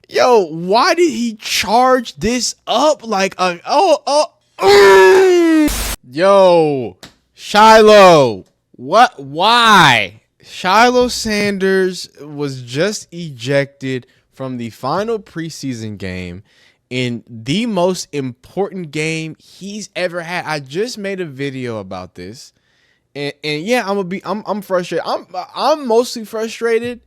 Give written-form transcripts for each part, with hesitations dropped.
Yo, why did he charge this up like a Yo, Shiloh. What? Why? Shiloh Sanders was just ejected from the final preseason game in the most important game he's ever had. I just made a video about this. And yeah, I'm frustrated. I'm mostly frustrated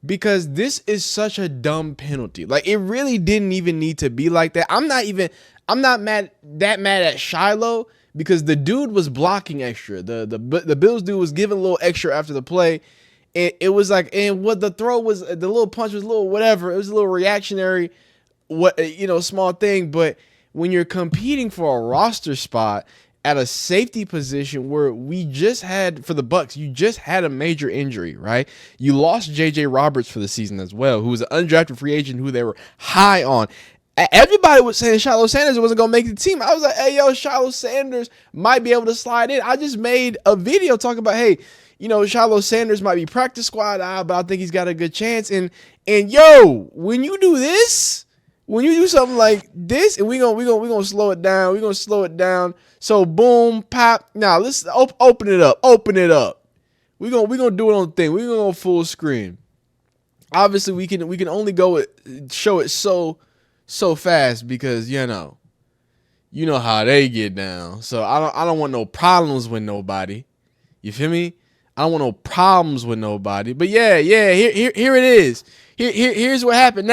because this is such a dumb penalty. Like, it really didn't even need to be like that. I'm not mad at Shiloh because the dude was blocking extra. The Bills dude was giving a little extra after the play. And it was like, and what the throw was, the little punch was a little whatever. It was a little reactionary, small thing. But when you're competing for a roster spot at a safety position where we just had, for the Bucs, you just had a major injury, right? You lost J.J. Roberts for the season as well, who was an undrafted free agent who they were high on. Everybody was saying Shiloh Sanders wasn't going to make the team. I was like, hey, yo, Shiloh Sanders might be able to slide in. I just made a video talking about, hey, Shiloh Sanders might be practice squad out, but I think he's got a good chance. And yo, when you do this, when you do something like this, and we're gonna slow it down. We're gonna slow it down. So boom, pop. Now let's open it up. Open it up. We're gonna do it on the thing. We're gonna go full screen. Obviously, we can only show it so fast because you know how they get down. So I don't want no problems with nobody. You feel me? I don't want no problems with nobody. But yeah. Here it is. Here's what happened.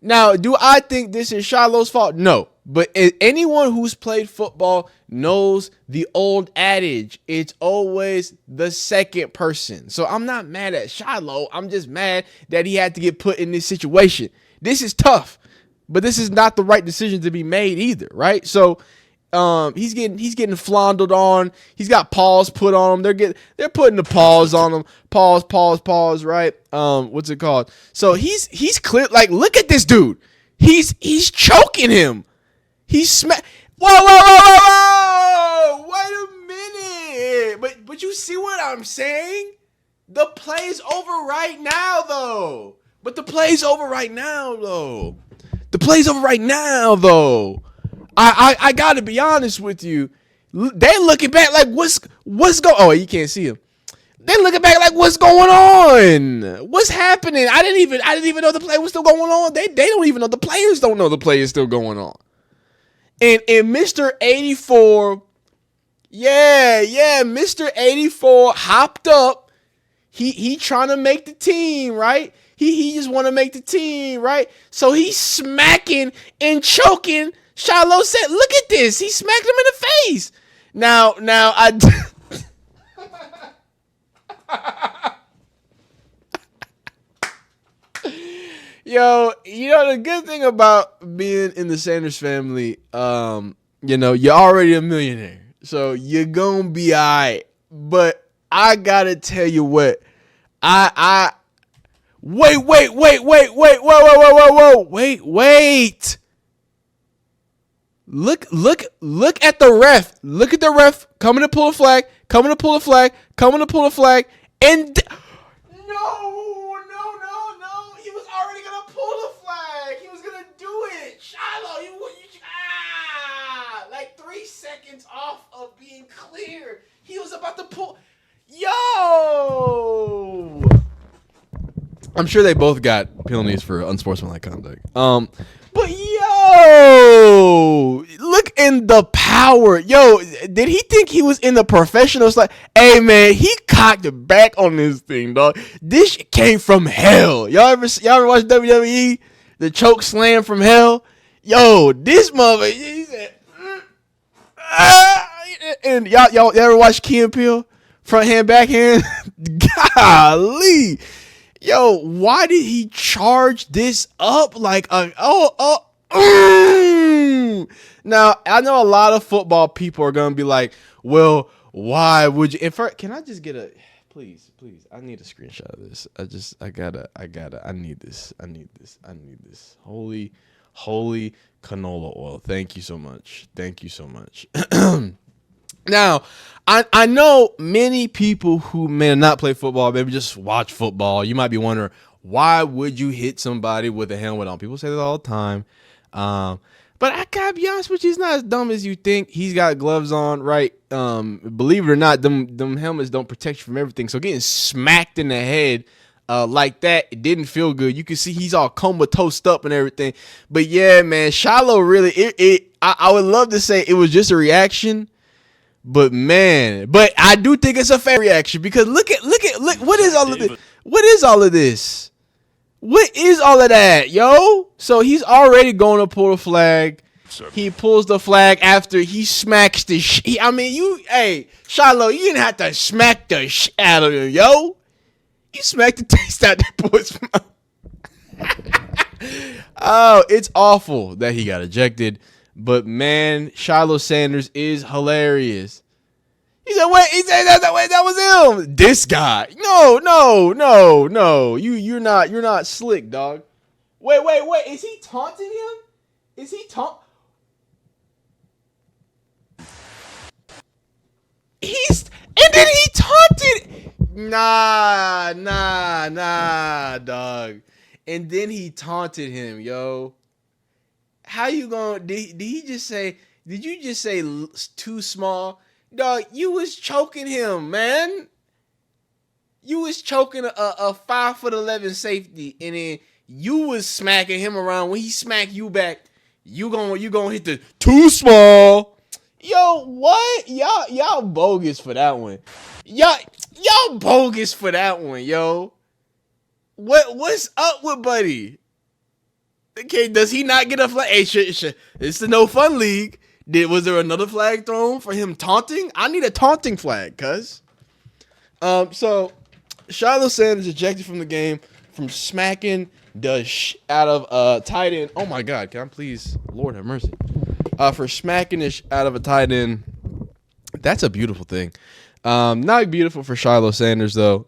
Now, do I think this is Shiloh's fault? No. But anyone who's played football knows the old adage. It's always the second person. So I'm not mad at Shiloh. I'm just mad that he had to get put in this situation. This is tough, but this is not the right decision to be made either, right? So he's getting flaunted on. He's got paws put on him. They're putting the paws on him. Paws, right? What's it called? So he's clear. Like, look at this dude. He's choking him. He's Whoa! Wait a minute. But you see what I'm saying? The play's over right now, though. I gotta be honest with you. They looking back like what's going? Oh, you can't see him. They looking back like what's going on? What's happening? I didn't even know the play was still going on. They don't even know, the players don't know the play is still going on. And Mr. 84, Mr. 84 hopped up. He trying to make the team, right? He just want to make the team, right? So he's smacking and choking. Shiloh said, look at this. He smacked him in the face. Now Yo, the good thing about being in the Sanders family, you're already a millionaire. So you're going to be all right. But I got to tell you what, wait. Look at the ref. Look at the ref coming to pull a flag. And no. He was already going to pull the flag. He was going to do it. Shiloh, like 3 seconds off of being clear. He was about to pull. Yo. I'm sure they both got penalties for unsportsmanlike conduct. But yo, look in the power. Yo, did he think he was in the professional slide? Hey man, he cocked it back on this thing, dog. This shit came from hell. Y'all ever watch WWE? The choke slam from hell? Yo, this motherfucker, he said, and y'all ever watch Key and Peele? Front hand, back hand? Golly. Yo, why did he charge this up like a Now, I know a lot of football people are gonna be like, well, why would you? Can I just get a please? I need a screenshot of this. I need this. Holy canola oil. Thank you so much. Now, I know many people who may not play football, maybe just watch football. You might be wondering, Why would you hit somebody with a helmet on? People say that all the time. But I gotta be honest with you, he's not as dumb as you think. He's got gloves on, right? Believe it or not, them helmets don't protect you from everything. So getting smacked in the head like that, it didn't feel good. You can see he's all comatose up and everything. But yeah, man, Shiloh really, I would love to say it was just a reaction. But man, I do think it's a fair reaction because look, what is all of this? What is all of this? What is all of that, yo? So he's already going to pull the flag. He pulls the flag after he smacks the Shiloh, you didn't have to smack the out of him, yo. You smacked the taste out that boy's mouth. Oh, it's awful that he got ejected. But man, Shiloh Sanders is hilarious. He said, "Wait." He said, "Wait, that was him." This guy. No. You're not slick, dog. Wait. Is he taunting him? Is he and then he taunted. Nah, dog. And then he taunted him, yo. How you gonna? Did he just say? Did you just say too small? Dog, you was choking him, man. You was choking a 5'11" safety, and then you was smacking him around. When he smacked you back, you gonna hit the too small. Yo, what? Y'all bogus for that one. Y'all bogus for that one, yo. What's up with Buddy? Okay, does he not get a flag? Hey, it's the no fun league. Was there another flag thrown for him taunting? I need a taunting flag, cuz. So Shiloh Sanders ejected from the game from smacking the out of a tight end. Oh my God, can I please, Lord have mercy, for smacking the out of a tight end. That's a beautiful thing. Not beautiful for Shiloh Sanders though,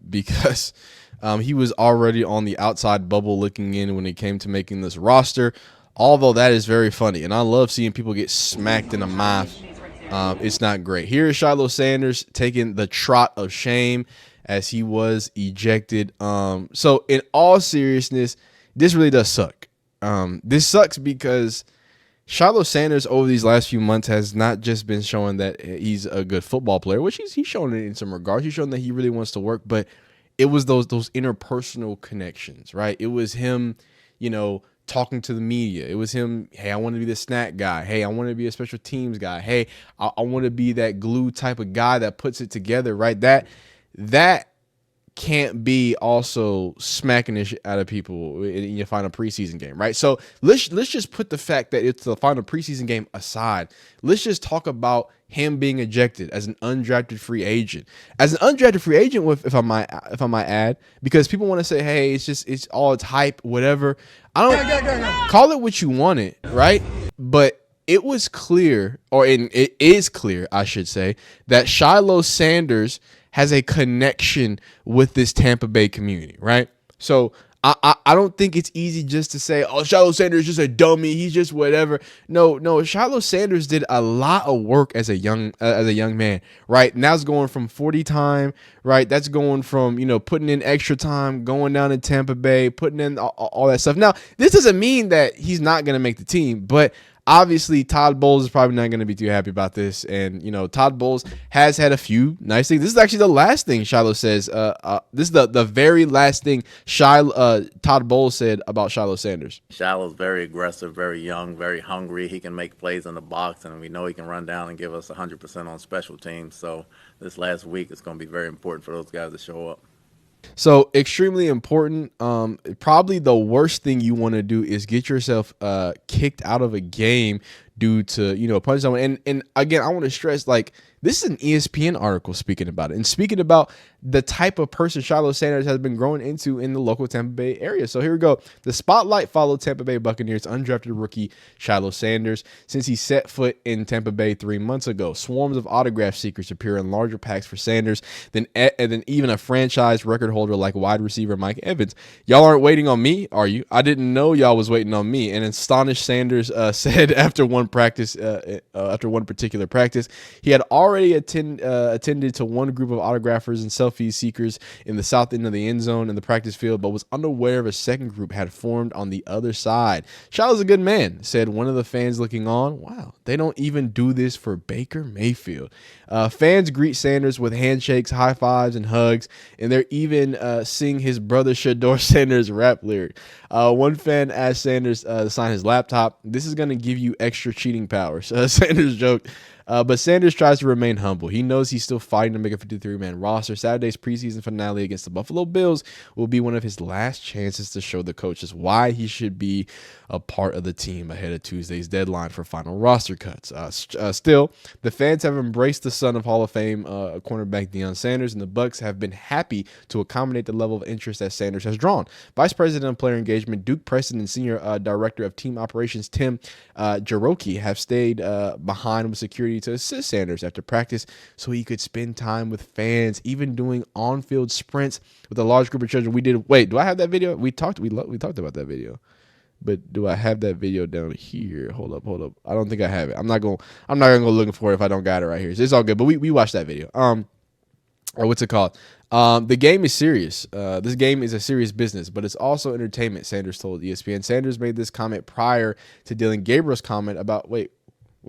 because he was already on the outside bubble looking in when it came to making this roster. Although that is very funny, and I love seeing people get smacked in the mouth. It's not great. Here is Shiloh Sanders taking the trot of shame as he was ejected. So in all seriousness, this really does suck. This sucks because Shiloh Sanders over these last few months has not just been showing that he's a good football player, which he's shown it in some regards. He's shown that he really wants to work, but it was those interpersonal connections, right? It was him, talking to the media. It was him, hey, I want to be the snack guy. Hey, I want to be a special teams guy. Hey, I want to be that glue type of guy that puts it together, right? That can't be also smacking the shit out of people in your final preseason game, right? So let's just put the fact that it's the final preseason game aside. Let's just talk about him being ejected as an undrafted free agent. As an undrafted free agent, if I might add, because people want to say, hey, it's hype, whatever. I don't call it what you want it, right? But it was clear, it is clear, I should say, that Shiloh Sanders has a connection with this Tampa Bay community, right? So I don't think it's easy just to say, oh, Shiloh Sanders is just a dummy. He's just whatever. No. Shiloh Sanders did a lot of work as a young man, right? And that's going from 40 time, right? That's going from, putting in extra time, going down to Tampa Bay, putting in all that stuff. Now, this doesn't mean that he's not going to make the team, but obviously, Todd Bowles is probably not going to be too happy about this. And, Todd Bowles has had a few nice things. This is actually the last thing Shiloh says. This is the very last thing Todd Bowles said about Shiloh Sanders. Shiloh's very aggressive, very young, very hungry. He can make plays in the box, and we know he can run down and give us 100% on special teams. So this last week is going to be very important for those guys to show up. So extremely important. Probably the worst thing you want to do is get yourself kicked out of a game due to punch someone. And again, I want to stress, this is an ESPN article speaking about it and speaking about the type of person Shiloh Sanders has been growing into in the local Tampa Bay area. So here we go. The spotlight followed Tampa Bay Buccaneers undrafted rookie Shiloh Sanders since he set foot in Tampa Bay 3 months ago. Swarms of autograph seekers appear in larger packs for Sanders than even a franchise record holder like wide receiver Mike Evans. Y'all aren't waiting on me, are you? I didn't know y'all was waiting on me. An astonished Sanders said after one practice after one particular practice. He had already attended to one group of autographers and selfie seekers in the south end of the end zone in the practice field, but was unaware of a second group had formed on the other side. Shiloh's a good man, said one of the fans looking on. Wow, they don't even do this for Baker Mayfield. Fans greet Sanders with handshakes, high fives, and hugs, and they're even sing his brother Shiloh Sanders rap lyric. One fan asked Sanders to sign his laptop. This is going to give you extra cheating powers. Sanders joked. But Sanders tries to remain humble. He knows he's still fighting to make a 53-man roster. Saturday's preseason finale against the Buffalo Bills will be one of his last chances to show the coaches why he should be a part of the team ahead of Tuesday's deadline for final roster cuts. Still, the fans have embraced the son of Hall of Fame cornerback Deion Sanders, and the Bucs have been happy to accommodate the level of interest that Sanders has drawn. Vice President of Player Engagement Duke Preston and Senior Director of Team Operations Tim Jaroki have stayed behind with security to assist Sanders after practice so he could spend time with fans, even doing on-field sprints with a large group of children. Wait, do I have that video? We talked about that video. But do I have that video down here? Hold up. I don't think I have it. I'm not gonna go looking for it if I don't got it right here. So it's all good. But we watched that video. Or what's it called? The game is serious. This game is a serious business, but it's also entertainment, Sanders told ESPN. Sanders made this comment prior to Dylan Gabriel's comment about wait,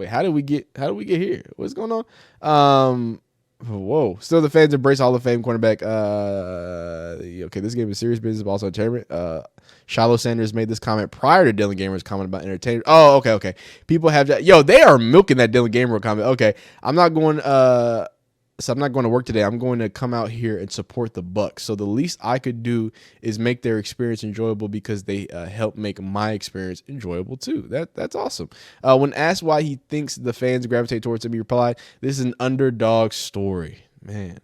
how did we get here? What's going on? Whoa. Still, the fans embrace Hall of Fame cornerback. Okay, this game is serious business, but also entertainment. Shiloh Sanders made this comment prior to Dylan Gabriel's comment about entertainment. Oh, okay. People have that. Yo, they are milking that Dylan Gabriel comment. Okay, I'm not going to work today. I'm going to come out here and support the Bucs. So the least I could do is make their experience enjoyable because they help make my experience enjoyable too. That's awesome. When asked why he thinks the fans gravitate towards him, he replied, "This is an underdog story, man."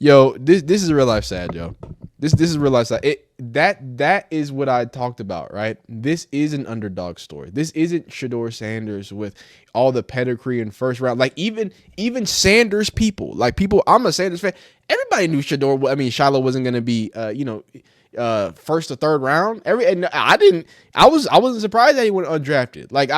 Yo, this is a real life sad, yo. This is real life sad. That is what I talked about, right? This is an underdog story. This isn't Shiloh Sanders with all the pedigree in first round. Like even Sanders people, I'm a Sanders fan. Everybody knew Shiloh wasn't gonna be first or third round. I wasn't surprised that he went undrafted. Like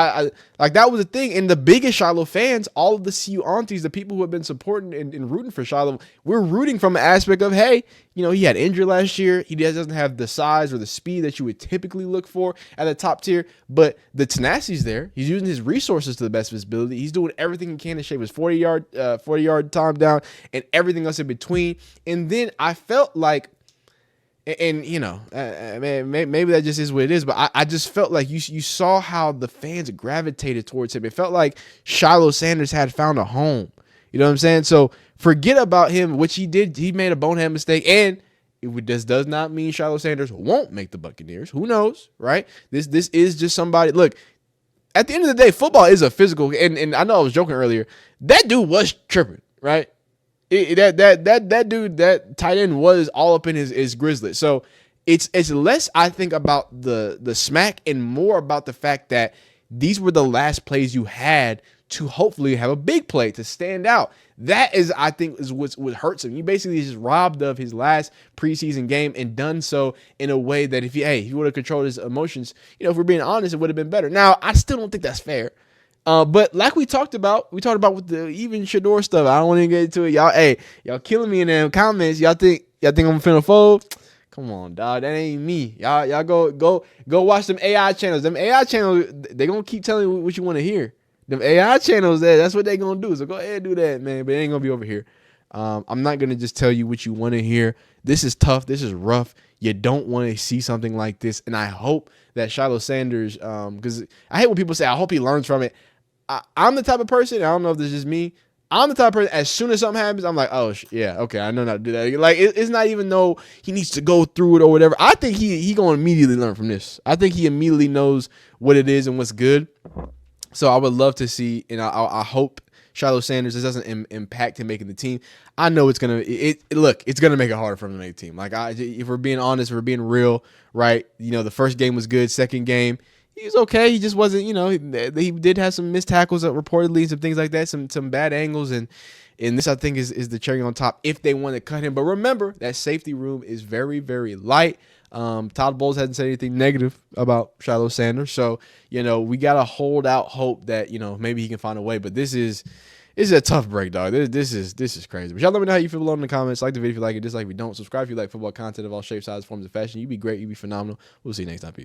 that was the thing. And the biggest Shiloh fans, all of the CU aunties, the people who have been supporting and rooting for Shiloh, we're rooting from an aspect of, hey, he had injury last year. He doesn't have the size or the speed that you would typically look for at the top tier, but the tenacity's there. He's using his resources to the best of his ability. He's doing everything he can to shave his 40-yard time down and everything else in between. And then I felt like, and maybe that just is what it is, but I just felt like you saw how the fans gravitated towards him. It felt like Shiloh Sanders had found a home. You know what I'm saying? So forget about him, which he did. He made a bonehead mistake, and this does not mean Shiloh Sanders won't make the Buccaneers. Who knows, right? This is just somebody. Look, at the end of the day, football is a physical, and I know I was joking earlier. That dude was tripping, right? That dude, that tight end was all up in his grizzly. So it's less, I think, about the smack and more about the fact that these were the last plays you had to hopefully have a big play to stand out. That is, I think, is what hurts him. You basically just robbed of his last preseason game and done so in a way that if he would have controlled his emotions, if we're being honest, it would have been better. Now, I still don't think that's fair. But like we talked about with the even Shador stuff. I don't want to get into it. Y'all killing me in them comments. Y'all think I'm finna fold? Come on, dog. That ain't me. Y'all go watch them AI channels. Them AI channels, they gonna keep telling you what you want to hear. Them AI channels, that's what they gonna do. So go ahead and do that, man. But it ain't gonna be over here. I'm not gonna just tell you what you want to hear. This is tough. This is rough. You don't want to see something like this. And I hope that Shiloh Sanders, because I hate when people say, I hope he learns from it. I'm the type of person, I don't know if this is just me, I'm the type of person, as soon as something happens, I'm like, oh, yeah, okay, I know not to do that. Like, it's not even though he needs to go through it or whatever. I think he going to immediately learn from this. I think he immediately knows what it is and what's good. So I would love to see, and I hope Shiloh Sanders, this doesn't impact him making the team. I know it's going to, it's going to make it harder for him to make the team. Like, if we're being honest, if we're being real, right? The first game was good. Second game, he was okay. He just wasn't, he did have some missed tackles reportedly and some things like that, some bad angles. And this, I think, is the cherry on top if they want to cut him. But remember, that safety room is very, very light. Todd Bowles hasn't said anything negative about Shiloh Sanders. So, we got to hold out hope that, maybe he can find a way. But this is a tough break, dog. This is crazy. But y'all let me know how you feel below in the comments. Like the video if you like it, dislike if you don't. Subscribe if you like football content of all shapes, sizes, forms, and fashion. You be great. You be phenomenal. We'll see you next time. Peace.